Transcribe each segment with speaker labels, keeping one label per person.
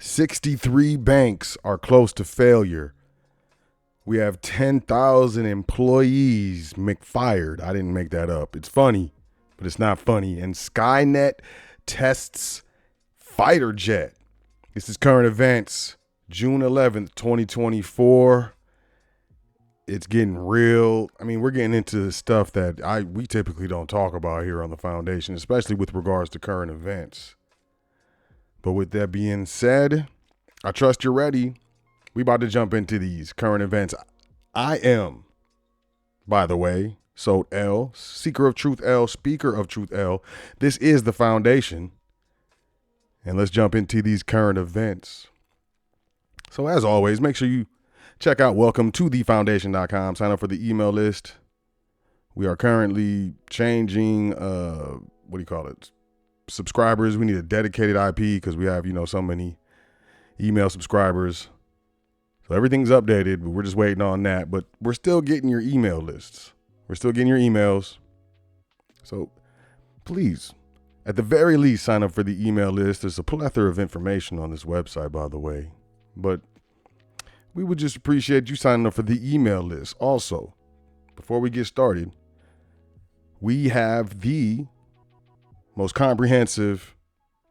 Speaker 1: 63 banks are close to failure. We have 10,000 employees McFired. I didn't make that up. It's funny, but it's not funny. And Skynet tests fighter jet. This is Current Events, June 11th, 2024. It's getting real. I mean, we're getting into stuff that we typically don't talk about here on the foundation, especially with regards to current events. But with that being said, I trust you're ready. We about to jump into these current events. I am, by the way, Sot L, Seeker of Truth L, Speaker of Truth L. This is the foundation. And let's jump into these current events. So as always, make sure you check out welcome to thefoundation.com. Sign up for the email list. We are currently changing, subscribers. We need a dedicated IP because we have, so many email subscribers. So everything's updated, but we're just waiting on that. But we're still getting your email lists. We're still getting your emails. So please, at the very least, sign up for the email list. There's a plethora of information on this website, by the way. But we would just appreciate you signing up for the email list. Also, before we get started, we have the most comprehensive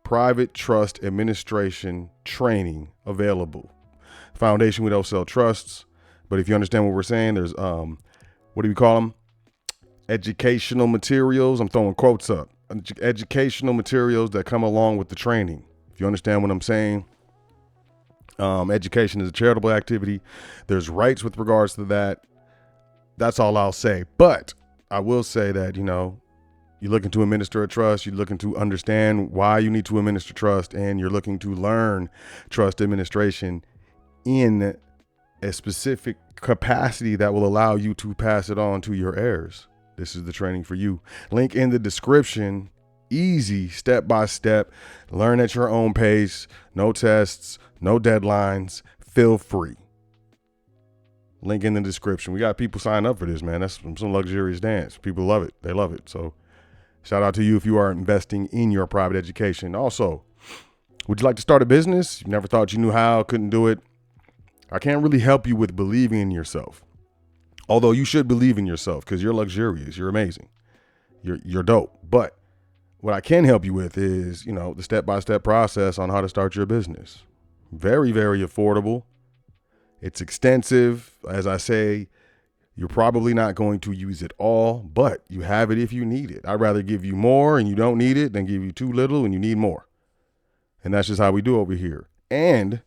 Speaker 1: private trust administration training available. Foundation, we don't sell trusts, but if you understand what we're saying, there's what do we call them? Educational materials. I'm throwing quotes up. Educational materials that come along with the training. If you understand what I'm saying, education is a charitable activity. There's rights with regards to that. That's all I'll say. But I will say that, you're looking to administer a trust, you're looking to understand why you need to administer trust, and you're looking to learn trust administration in a specific capacity that will allow you to pass it on to your heirs. This is the training for you. Link in the description. Easy, step by step. Learn at your own pace. No tests, no deadlines. Feel free. Link in the description. We got people sign up for this, man. That's some luxurious dance. People love it. They love it. So shout out to you if you are investing in your private education. Also, would you like to start a business? You never thought you knew how, couldn't do it. I can't really help you with believing in yourself. Although you should believe in yourself because you're luxurious. You're amazing. You're dope. But what I can help you with is, the step-by-step process on how to start your business. Very, very affordable. It's extensive. As I say, you're probably not going to use it all, but you have it if you need it. I'd rather give you more and you don't need it than give you too little and you need more. And that's just how we do over here. And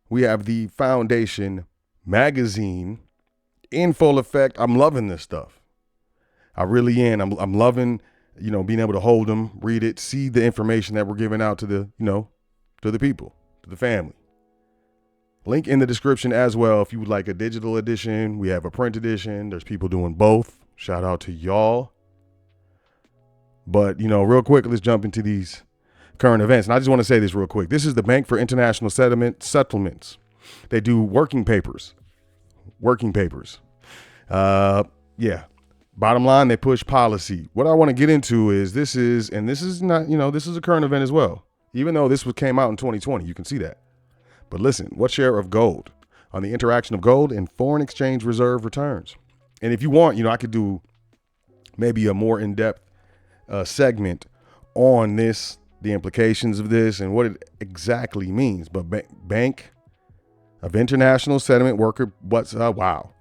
Speaker 1: we have the Foundation magazine in full effect. I'm loving this stuff. I really am. I'm loving, being able to hold them, read it, see the information that we're giving out to the, to the people, to the family. Link in the description as well. If you would like a digital edition, we have a print edition. There's people doing both. Shout out to y'all. But, real quick, let's jump into these current events. And I just want to say this real quick. This is the Bank for International Settlements. They do working papers. Yeah. Bottom line, they push policy. What I want to get into is this is not, this is a current event as well. Even though this came out in 2020, you can see that. But listen, what share of gold on the interaction of gold and foreign exchange reserve returns? And if you want, I could do maybe a more in-depth segment on this, the implications of this and what it exactly means. But Bank of International Settlement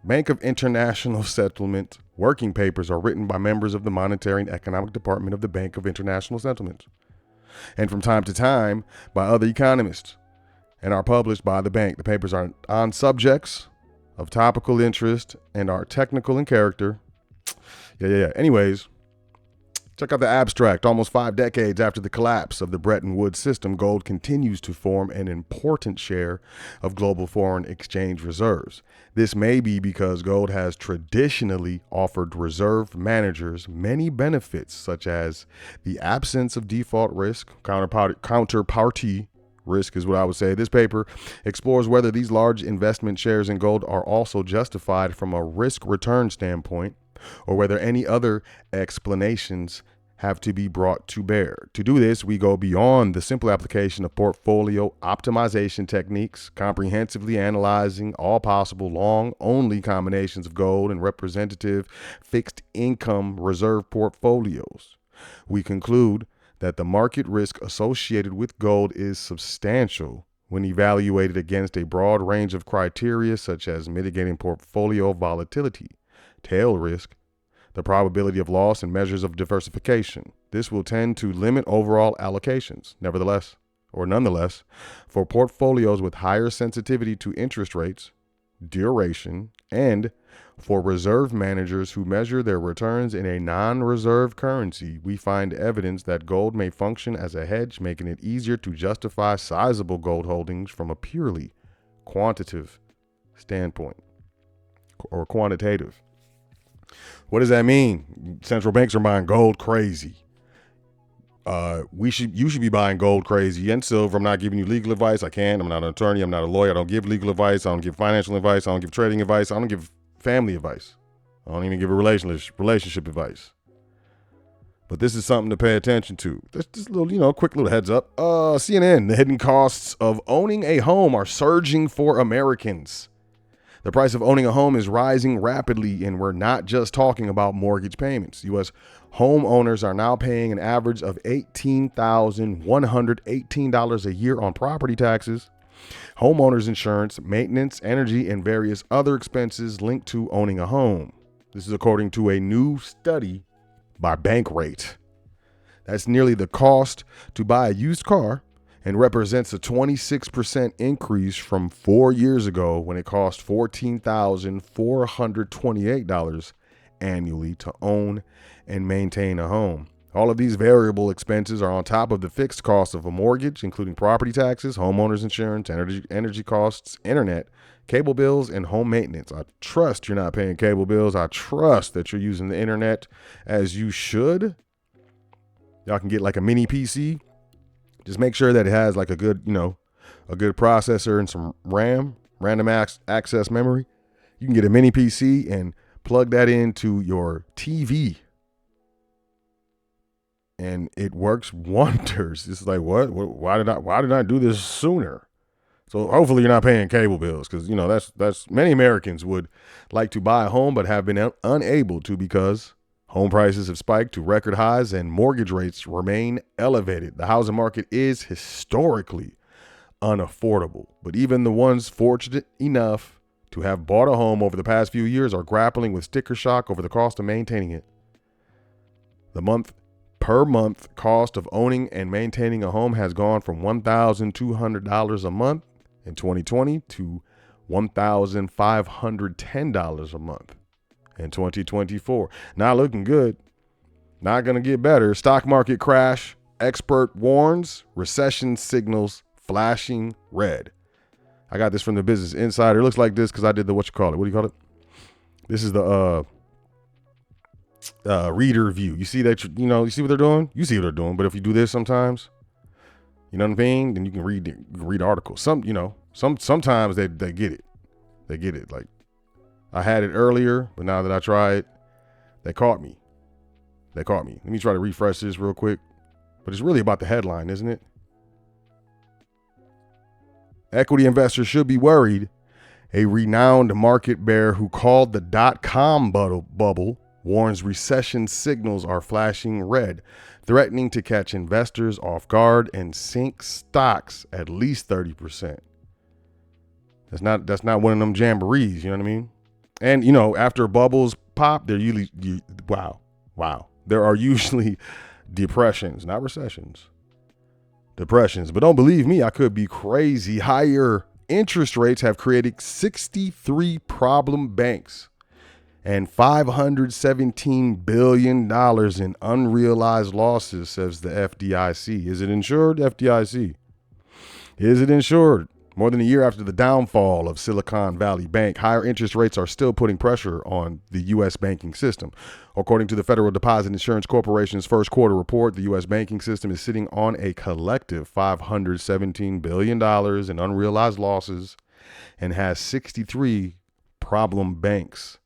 Speaker 1: Bank of International Settlement working papers are written by members of the Monetary and Economic Department of the Bank of International Settlements, and from time to time by other economists, and are published by the bank. The papers are on subjects of topical interest and are technical in character. Yeah. Anyways, check out the abstract. Almost 5 decades after the collapse of the Bretton Woods system, gold continues to form an important share of global foreign exchange reserves. This may be because gold has traditionally offered reserve managers many benefits, such as the absence of default risk, counterparty risk is what I would say. This paper explores whether these large investment shares in gold are also justified from a risk return standpoint, or whether any other explanations have to be brought to bear. To do this, we go beyond the simple application of portfolio optimization techniques, comprehensively analyzing all possible long-only combinations of gold and representative fixed income reserve portfolios. We conclude that the market risk associated with gold is substantial when evaluated against a broad range of criteria such as mitigating portfolio volatility, tail risk, the probability of loss, and measures of diversification. This will tend to limit overall allocations. Nonetheless, for portfolios with higher sensitivity to interest rates, duration, and for reserve managers who measure their returns in a non-reserve currency, we find evidence that gold may function as a hedge, making it easier to justify sizable gold holdings from a purely quantitative standpoint or quantitative. What does that mean? Central banks are buying gold crazy. You should be buying gold crazy and silver. I'm not giving you legal advice. I'm not an attorney. I'm not a lawyer. I don't give legal advice. I don't give financial advice. I don't give trading advice. I don't give family advice. I don't even give a relationship advice. But this is something to pay attention to. Just a little, quick little heads up. CNN, the hidden costs of owning a home are surging for Americans. The price of owning a home is rising rapidly, and we're not just talking about mortgage payments. U.S. homeowners are now paying an average of $18,118 a year on property taxes, homeowners insurance, maintenance, energy, and various other expenses linked to owning a home. This is according to a new study by Bankrate. That's nearly the cost to buy a used car and represents a 26% increase from 4 years ago when it cost $14,428 annually to own and maintain a home. All of these variable expenses are on top of the fixed cost of a mortgage, including property taxes, homeowners insurance, energy costs, internet, cable bills, and home maintenance. I trust you're not paying cable bills. I trust that you're using the internet as you should. Y'all can get like a mini PC. Just make sure that it has like a good processor and some RAM, random access memory. You can get a mini PC and plug that into your TV. And it works wonders. It's like, what? Why did I do this sooner? So hopefully you're not paying cable bills, because that's many Americans would like to buy a home but have been unable to because home prices have spiked to record highs and mortgage rates remain elevated. The housing market is historically unaffordable, but even the ones fortunate enough to have bought a home over the past few years are grappling with sticker shock over the cost of maintaining it. The per month cost of owning and maintaining a home has gone from $1,200 a month in 2020 to $1,510 a month in 2024. Not looking good. Not going to get better. Stock market crash. Expert warns. Recession signals flashing red. I got this from the Business Insider. It looks like this because I did the, what do you call it? This is the reader view. You see that, you see what they're doing? You see what they're doing. But if you do this sometimes, you know what I mean? Then you can read articles. Sometimes they get it. They get it. Like, I had it earlier, but now that I try it, they caught me. Let me try to refresh this real quick. But it's really about the headline, isn't it? Equity investors should be worried. A renowned market bear who called the .com bubble warns recession signals are flashing red, threatening to catch investors off guard and sink stocks at least 30%. That's not one of them jamborees, you know what I mean? And, after bubbles pop, they're usually, there are usually depressions, not recessions. Depressions. But don't believe me, I could be crazy. Higher interest rates have created 63 problem banks and $517 billion in unrealized losses, says the FDIC. Is it insured, FDIC? Is it insured? More than a year after the downfall of Silicon Valley Bank, higher interest rates are still putting pressure on the U.S. banking system. According to the Federal Deposit Insurance Corporation's first quarter report, the U.S. banking system is sitting on a collective $517 billion in unrealized losses and has 63 problem banks.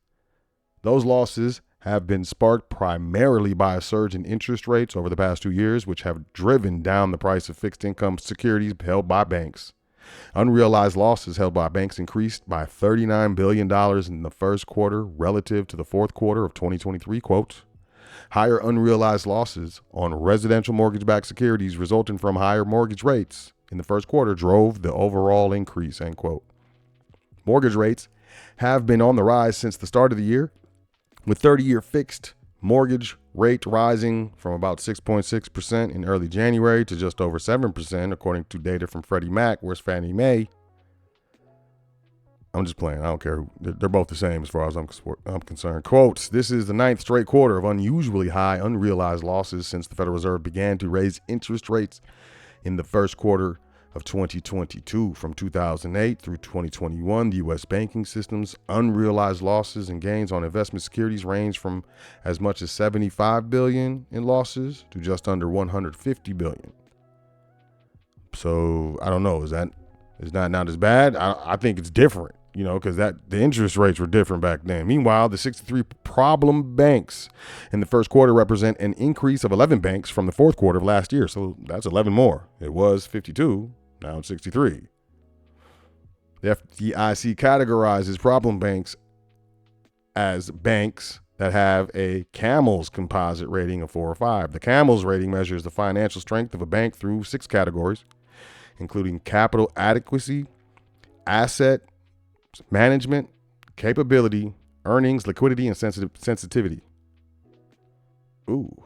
Speaker 1: Those losses have been sparked primarily by a surge in interest rates over the past 2 years, which have driven down the price of fixed income securities held by banks. Unrealized losses held by banks increased by $39 billion in the first quarter relative to the fourth quarter of 2023. Quote, higher unrealized losses on residential mortgage-backed securities resulting from higher mortgage rates in the first quarter drove the overall increase, end quote. Mortgage rates have been on the rise since the start of the year, with 30-year fixed mortgage rate rising from about 6.6% in early January to just over 7%, according to data from Freddie Mac. Where's Fannie Mae? I'm just playing. I don't care. They're both the same as far as I'm concerned. Quote, this is the ninth straight quarter of unusually high unrealized losses since the Federal Reserve began to raise interest rates in the first quarter of 2022. From 2008 through 2021, the U.S. banking system's unrealized losses and gains on investment securities range from as much as $75 billion in losses to just under $150 billion. So I don't know. Is that not as bad? I think it's different, because the interest rates were different back then. Meanwhile, the 63 problem banks in the first quarter represent an increase of 11 banks from the fourth quarter of last year. So that's 11 more. It was 52. Now it's 63. The FDIC categorizes problem banks as banks that have a CAMELS composite rating of 4 or 5. The CAMELS rating measures the financial strength of a bank through 6 categories, including capital adequacy, asset management, capability, earnings, liquidity, and sensitivity. Ooh.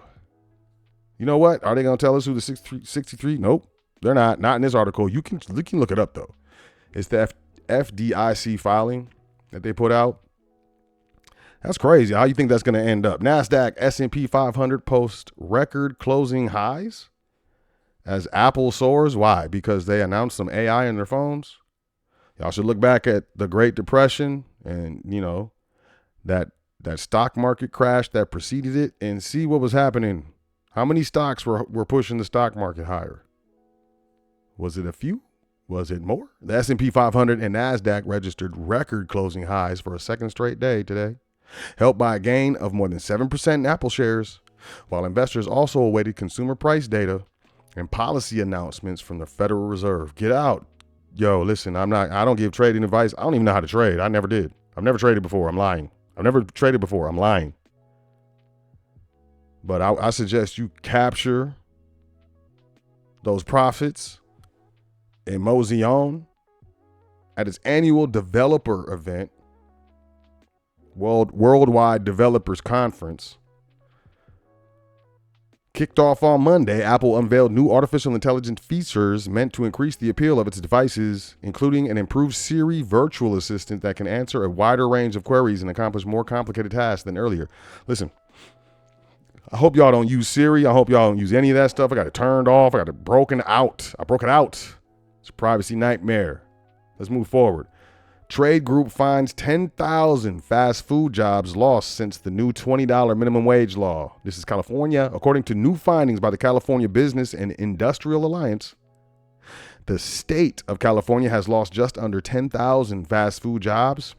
Speaker 1: You know what? Are they going to tell us who the 63? Nope. They're not. Not in this article. You can look it up, though. It's the FDIC filing that they put out. That's crazy. How you think that's going to end up? NASDAQ, S&P 500 post record closing highs as Apple soars. Why? Because they announced some AI in their phones. Y'all should look back at the Great Depression and, that stock market crash that preceded it and see what was happening. How many stocks were pushing the stock market higher? Was it a few? Was it more? The S&P 500 and NASDAQ registered record closing highs for a second straight day today, helped by a gain of more than 7% in Apple shares, while investors also awaited consumer price data and policy announcements from the Federal Reserve. Get out. Yo, listen, I don't give trading advice. I don't even know how to trade. I never did. I've never traded before. I'm lying. I've never traded before. I'm lying. But I suggest you capture those profits and mosey on at its annual developer event, Worldwide Developers Conference. Kicked off on Monday, Apple unveiled new artificial intelligence features meant to increase the appeal of its devices, including an improved Siri virtual assistant that can answer a wider range of queries and accomplish more complicated tasks than earlier. Listen, I hope y'all don't use Siri. I hope y'all don't use any of that stuff. I got it turned off. I got it broken out. I broke it out. It's a privacy nightmare. Let's move forward. Trade group finds 10,000 fast food jobs lost since the new $20 minimum wage law. This is California. According to new findings by the California Business and Industrial Alliance, the state of California has lost just under 10,000 fast food jobs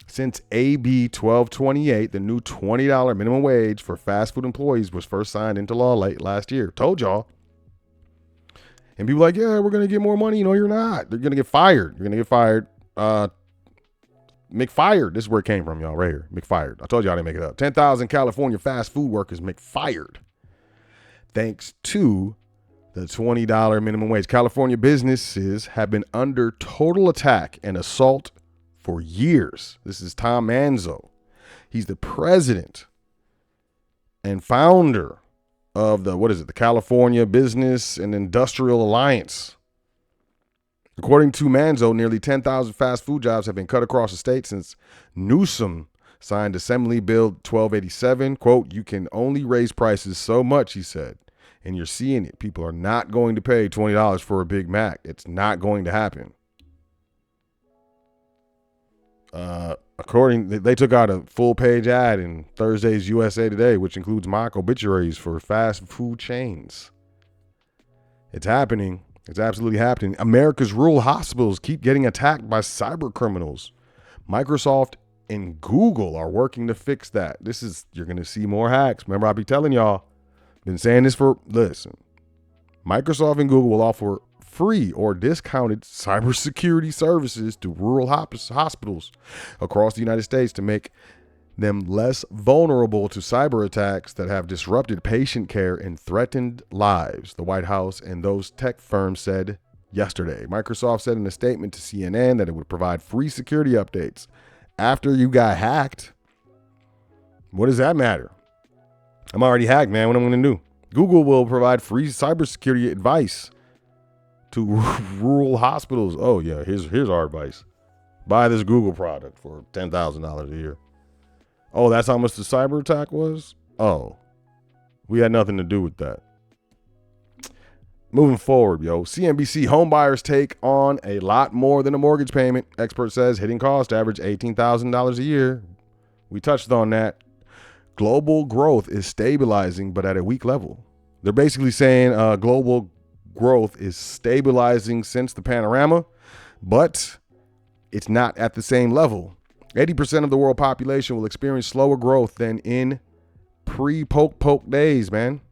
Speaker 1: since AB 1228, the new $20 minimum wage for fast food employees, was first signed into law late last year. Told y'all. And people are like, yeah, we're going to get more money. No, you're not. They're going to get fired. You're going to get fired. McFired. This is where it came from, y'all, right here. McFired. I told y'all I didn't make it up. 10,000 California fast food workers McFired thanks to the $20 minimum wage. California businesses have been under total attack and assault for years. This is Tom Manzo. He's the president and founder of the California Business and Industrial Alliance. According to Manzo, nearly 10,000 fast food jobs have been cut across the state since Newsom signed Assembly Bill 1287. Quote, you can only raise prices so much, he said, and you're seeing it. People are not going to pay $20 for a Big Mac. It's not going to happen. They took out a full page ad in Thursday's USA Today, which includes mock obituaries for fast food chains. It's happening. It's absolutely happening. America's rural hospitals keep getting attacked by cyber criminals. Microsoft and Google are working to fix that. You're going to see more hacks. Remember, I be telling y'all, been saying this listen, Microsoft and Google will offer free or discounted cybersecurity services to rural hospitals across the United States to make them less vulnerable to cyber attacks that have disrupted patient care and threatened lives, the White House and those tech firms said yesterday. Microsoft said in a statement to CNN that it would provide free security updates after you got hacked. What does that matter? I'm already hacked, man. What am I going to do? Google will provide free cybersecurity advice to rural hospitals. Oh, yeah, here's our advice. Buy this Google product for $10,000 a year. Oh, that's how much the cyber attack was? Oh, we had nothing to do with that. Moving forward, CNBC homebuyers take on a lot more than a mortgage payment. Expert says hitting cost average $18,000 a year. We touched on that. Global growth is stabilizing, but at a weak level. They're basically saying global growth is stabilizing since the panorama, but it's not at the same level. 80% of the world population will experience slower growth than in pre-poke days, man.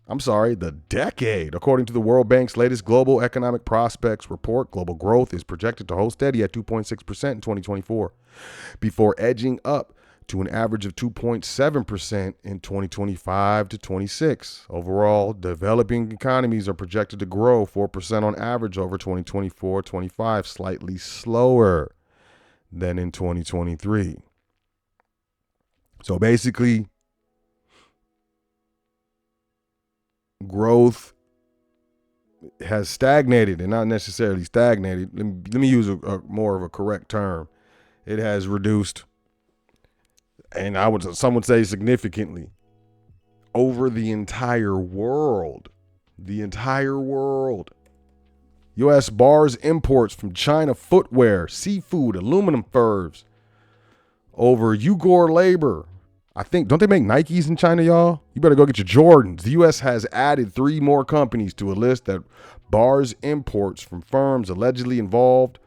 Speaker 1: I'm sorry, the decade. According to the World Bank's latest Global Economic Prospects report, global growth is projected to hold steady at 2.6% in 2024, before edging up to an average of 2.7% in 2025 to 26. Overall, developing economies are projected to grow 4% on average over 2024-25, slightly slower than in 2023. So basically, growth has stagnated, and not necessarily stagnated. Let me use a more of a correct term. It has reduced, and some would say significantly, over the entire world. The entire world. U.S. bars imports from China footwear, seafood, aluminum furs over Uyghur labor. I think, don't they make Nikes in China, y'all? You better go get your Jordans. The U.S. has added 3 more companies to a list that bars imports from firms allegedly involved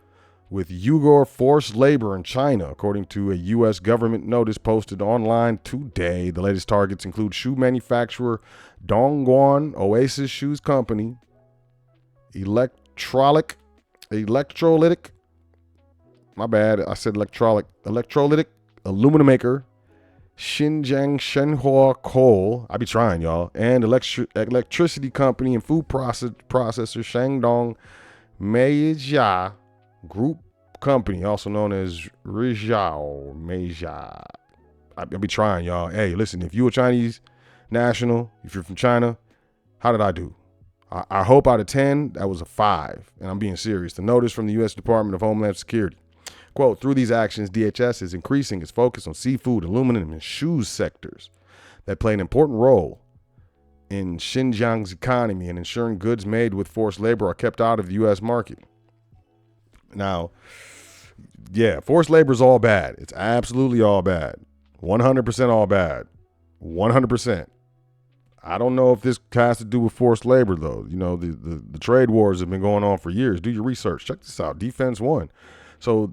Speaker 1: with Uyghur forced labor in China, according to a U.S. government notice posted online today. The latest targets include shoe manufacturer Dongguan Oasis Shoes Company, electrolytic, my bad, I said electrolytic aluminum maker Xinjiang Shenhua Coal, I be trying, y'all, and electricity company and food processor Shandong Meijia Group Company, also known as Rizhao Meijia. I be trying, y'all. Hey, listen, if you a Chinese national, if you're from China, how did I do? I hope out of 10, that was a 5. And I'm being serious. The notice from the U.S. Department of Homeland Security. Quote, through these actions, DHS is increasing its focus on seafood, aluminum, and shoes sectors that play an important role in Xinjiang's economy and ensuring goods made with forced labor are kept out of the U.S. market. Now, yeah, forced labor is all bad. It's absolutely all bad. 100% all bad. 100%. I don't know if this has to do with forced labor, though. You know, the trade wars have been going on for years. Do your research. Check this out. Defense One. So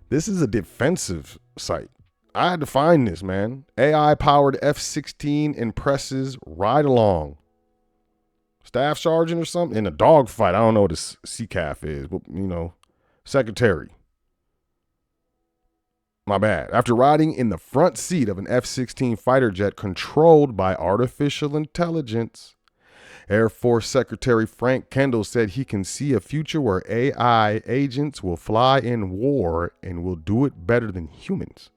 Speaker 1: this is a defensive site. I had to find this, man. AI-powered F-16 impresses ride along. Staff sergeant or something in a dogfight. I don't know what a CCAF is, but, you know, secretary. My bad. After riding in the front seat of an F-16 fighter jet controlled by artificial intelligence, Air Force Secretary Frank Kendall said he can see a future where AI agents will fly in war and will do it better than humans.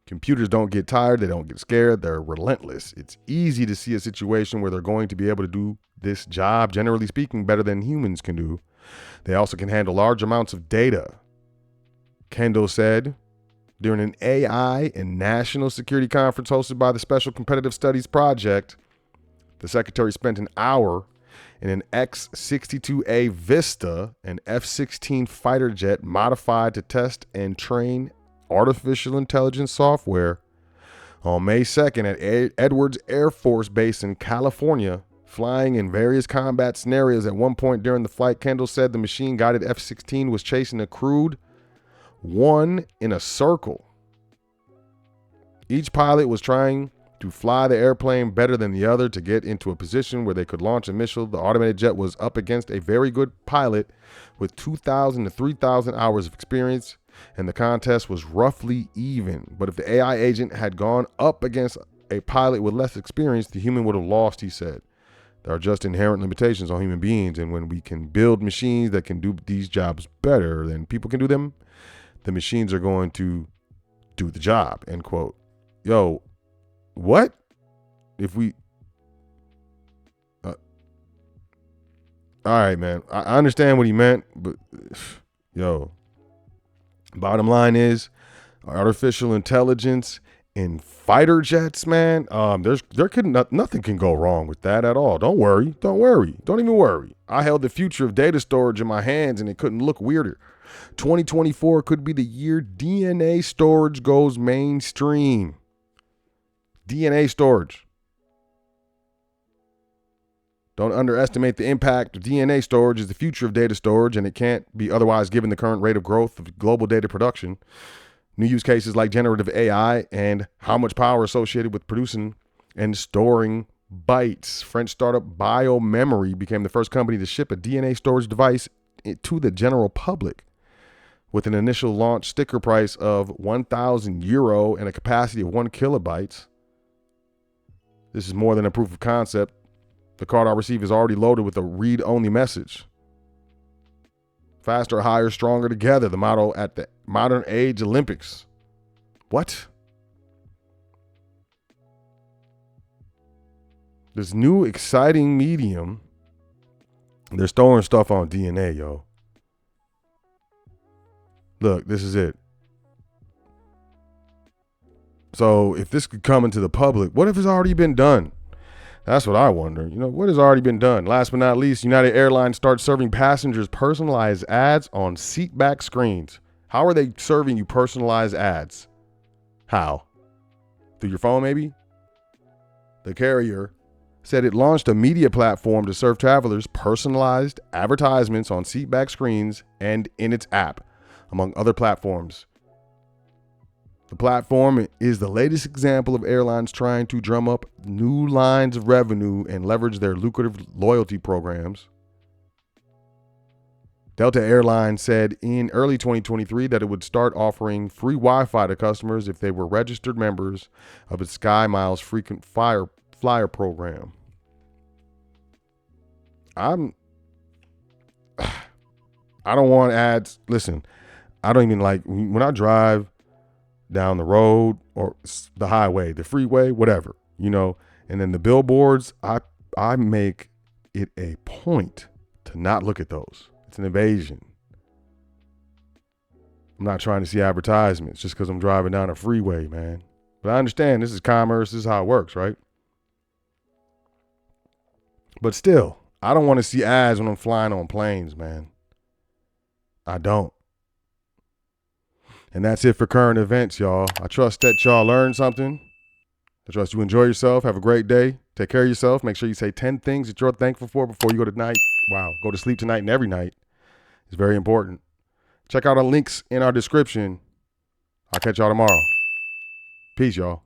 Speaker 1: Computers don't get tired. They don't get scared. They're relentless. It's easy to see a situation where they're going to be able to do this job, generally speaking, better than humans can do. They also can handle large amounts of data, Kendall said during an AI and national security conference hosted by the Special Competitive Studies Project. The secretary spent an hour in an X-62A Vista, an F-16 fighter jet modified to test and train artificial intelligence software on May 2nd at Edwards Air Force Base in California, flying in various combat scenarios. At one point during the flight, Kendall said the machine-guided F-16 was chasing a crewed one in a circle. Each pilot was trying to fly the airplane better than the other to get into a position where they could launch a missile. The automated jet was up against a very good pilot with 2,000 to 3,000 hours of experience, and the contest was roughly even. But if the AI agent had gone up against a pilot with less experience, the human would have lost, he said. There are just inherent limitations on human beings, and when we can build machines that can do these jobs better than people can do them, the machines are going to do the job, end quote. Yo, what? If we... all right, man. I understand what he meant, but yo, bottom line is artificial intelligence in fighter jets, man. Nothing can go wrong with that at all. Don't worry. Don't even worry. I held the future of data storage in my hands and it couldn't look weirder. 2024 could be the year DNA storage goes mainstream. DNA storage. Don't underestimate the impact of DNA storage is the future of data storage, and it can't be otherwise given the current rate of growth of global data production. New use cases like generative AI and how much power associated with producing and storing bytes. French startup BioMemory became the first company to ship a DNA storage device to the general public with an initial launch sticker price of €1,000 and a capacity of 1 kilobytes. This is more than a proof of concept. The card I receive is already loaded with a read-only message. Faster, higher, stronger together, the motto at the Modern Age Olympics. What? This new exciting medium, they're storing stuff on DNA, yo. Look, this is it. So if this could come into the public, what if it's already been done? That's what I wonder. You know, what has already been done? Last but not least, United Airlines starts serving passengers personalized ads on seatback screens. How are they serving you personalized ads? How? Through your phone, maybe? The carrier said it launched a media platform to serve travelers personalized advertisements on seatback screens and in its app, among other platforms. The platform is the latest example of airlines trying to drum up new lines of revenue and leverage their lucrative loyalty programs. Delta Airlines said in early 2023 that it would start offering free Wi-Fi to customers if they were registered members of its SkyMiles frequent flyer program. I don't want ads. Listen, I don't even like when I drive down the road or the highway, the freeway, whatever, you know, and then the billboards, I make it a point to not look at those. It's an invasion. I'm not trying to see advertisements just because I'm driving down a freeway, man. But I understand this is commerce. This is how it works, right? But still, I don't want to see ads when I'm flying on planes, man. I don't. And that's it for current events, y'all. I trust that y'all learned something. I trust you enjoy yourself. Have a great day. Take care of yourself. Make sure you say 10 things that you're thankful for before you go to night. Wow. Go to sleep tonight and every night. It's very important. Check out our links in our description. I'll catch y'all tomorrow. Peace, y'all.